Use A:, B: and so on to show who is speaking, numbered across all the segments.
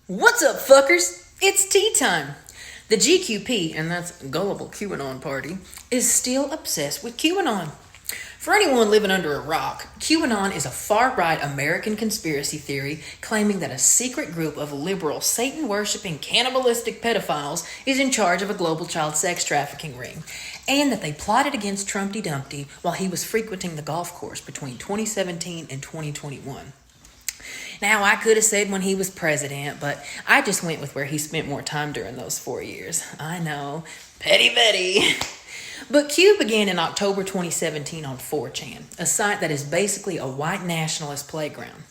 A: What's up, fuckers? It's tea time. The GQP, and that's Gullible QAnon Party, is still obsessed with QAnon. For anyone living under a rock, QAnon is a far-right American conspiracy theory claiming that a secret group of liberal, Satan-worshipping, cannibalistic pedophiles is in charge of a global child sex trafficking ring, and that they plotted against Trumpty Dumpty while he was frequenting the golf course between 2017 and 2021. Now, I could have said when he was president, but I just went with where he spent more time during those 4 years. I know, petty Betty. But Q began in October 2017 on 4chan, a site that is basically a white nationalist playground.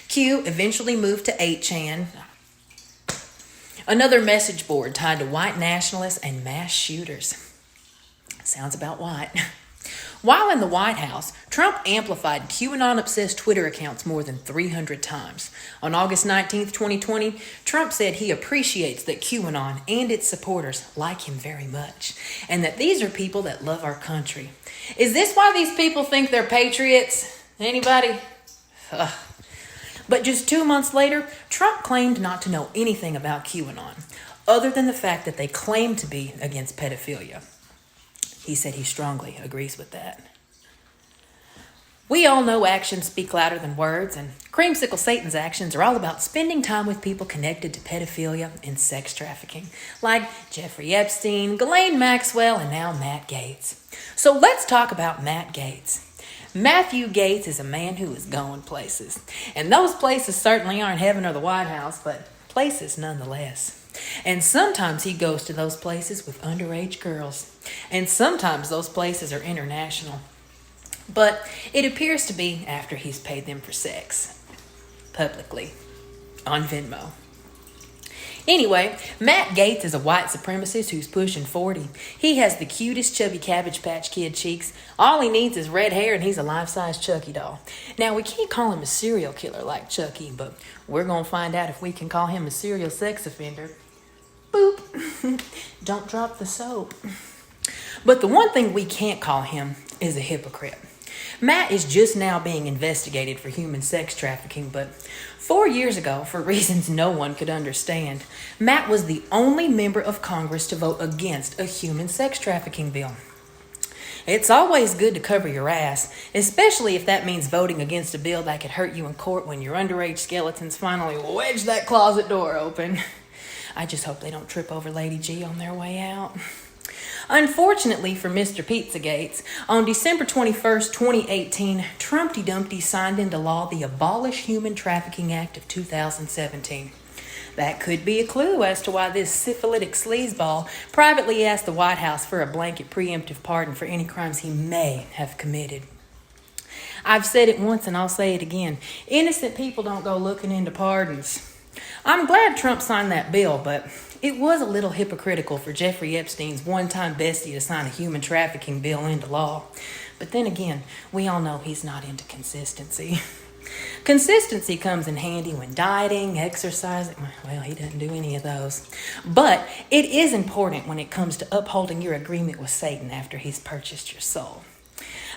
A: Q eventually moved to 8chan, another message board tied to white nationalists and mass shooters. Sounds about white. While in the White House, Trump amplified QAnon-obsessed Twitter accounts more than 300 times. On August 19, 2020, Trump said he appreciates that QAnon and its supporters like him very much, and that these are people that love our country. Is this why these people think they're patriots? Anybody? Ugh. But just 2 months later, Trump claimed not to know anything about QAnon, other than the fact that they claim to be against pedophilia. He said he strongly agrees with that. We all know actions speak louder than words, and Creamsicle Satan's actions are all about spending time with people connected to pedophilia and sex trafficking, like Jeffrey Epstein, Ghislaine Maxwell, and now Matt Gaetz. So let's talk about Matt Gaetz. Matthew Gaetz is a man who is going places, and those places certainly aren't heaven or the White House, but places nonetheless. And sometimes he goes to those places with underage girls. And sometimes those places are international. But it appears to be after he's paid them for sex. Publicly. On Venmo. Anyway, Matt Gaetz is a white supremacist who's pushing 40. He has the cutest chubby Cabbage Patch Kid cheeks. All he needs is red hair and he's a life-size Chucky doll. Now, we can't call him a serial killer like Chucky, but we're going to find out if we can call him a serial sex offender. Boop. Don't drop the soap. But the one thing we can't call him is a hypocrite. Matt is just now being investigated for human sex trafficking, but 4 years ago, for reasons no one could understand, Matt was the only member of Congress to vote against a human sex trafficking bill. It's always good to cover your ass, especially if that means voting against a bill that could hurt you in court when your underage skeletons finally wedge that closet door open. I just hope they don't trip over Lady G on their way out. Unfortunately for Mr. Pizzagaetz, on December 21st, 2018, Trumpty Dumpty signed into law the Abolish Human Trafficking Act of 2017. That could be a clue as to why this syphilitic sleazeball privately asked the White House for a blanket preemptive pardon for any crimes he may have committed. I've said it once and I'll say it again. Innocent people don't go looking into pardons. I'm glad Trump signed that bill, but it was a little hypocritical for Jeffrey Epstein's one-time bestie to sign a human trafficking bill into law. But then again, we all know he's not into consistency. Consistency comes in handy when dieting, exercising. Well, he doesn't do any of those. But it is important when it comes to upholding your agreement with Satan after he's purchased your soul.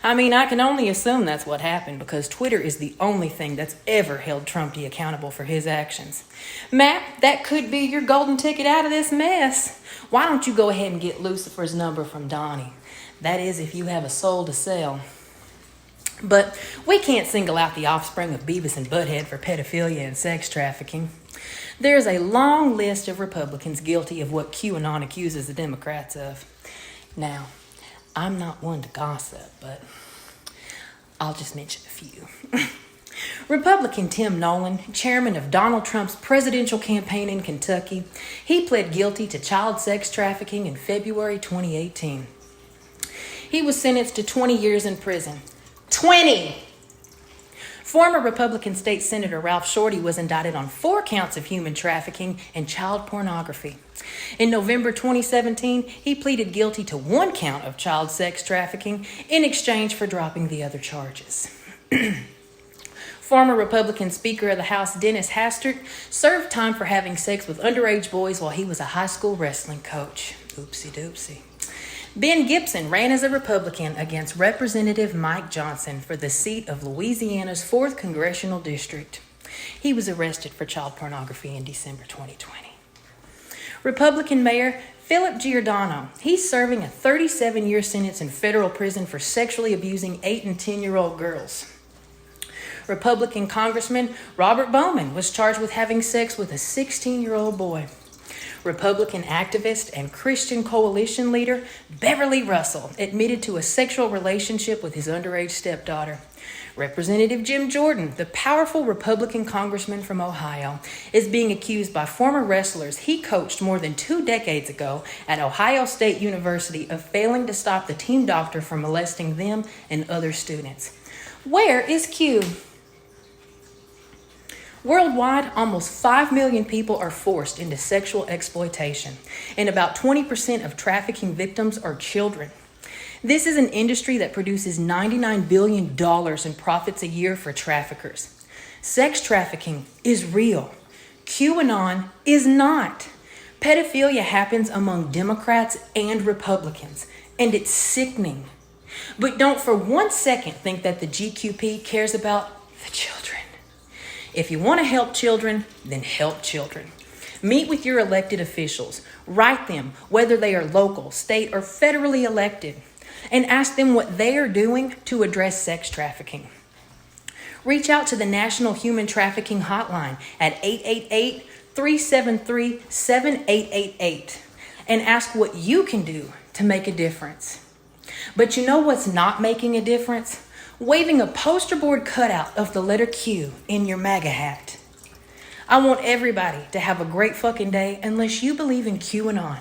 A: I mean, I can only assume that's what happened because Twitter is the only thing that's ever held Trumpy accountable for his actions. Matt, that could be your golden ticket out of this mess. Why don't you go ahead and get Lucifer's number from Donnie? That is, if you have a soul to sell. But we can't single out the offspring of Beavis and Butthead for pedophilia and sex trafficking. There's a long list of Republicans guilty of what QAnon accuses the Democrats of. Now, I'm not one to gossip, but I'll just mention a few. Republican Tim Nolan, chairman of Donald Trump's presidential campaign in Kentucky, he pled guilty to child sex trafficking in February 2018. He was sentenced to 20 years in prison. 20! Former Republican State Senator Ralph Shorty was indicted on 4 counts of human trafficking and child pornography. In November 2017, he pleaded guilty to 1 count of child sex trafficking in exchange for dropping the other charges. Former Republican Speaker of the House Dennis Hastert served time for having sex with underage boys while he was a high school wrestling coach. Oopsie doopsie. Ben Gibson ran as a Republican against Representative Mike Johnson for the seat of Louisiana's 4th Congressional District. He was arrested for child pornography in December 2020. Republican Mayor Philip Giordano, he's serving a 37-year sentence in federal prison for sexually abusing 8 and 10-year-old girls. Republican Congressman Robert Bowman was charged with having sex with a 16-year-old boy. Republican activist and Christian coalition leader Beverly Russell admitted to a sexual relationship with his underage stepdaughter. Representative Jim Jordan, the powerful Republican congressman from Ohio, is being accused by former wrestlers he coached more than 2 decades ago at Ohio State University of failing to stop the team doctor from molesting them and other students. Where is Q? Worldwide, almost 5 million people are forced into sexual exploitation, and about 20% of trafficking victims are children. This is an industry that produces $99 billion in profits a year for traffickers. Sex trafficking is real. QAnon is not. Pedophilia happens among Democrats and Republicans, and it's sickening. But don't for 1 second think that the GQP cares about the children. If you want to help children, then help children. Meet with your elected officials. Write them, whether they are local, state, or federally elected, and ask them what they are doing to address sex trafficking. Reach out to the National Human Trafficking Hotline at 888-373-7888 and ask what you can do to make a difference. But you know what's not making a difference? Waving a poster board cutout of the letter Q in your MAGA hat. I want everybody to have a great fucking day unless you believe in QAnon.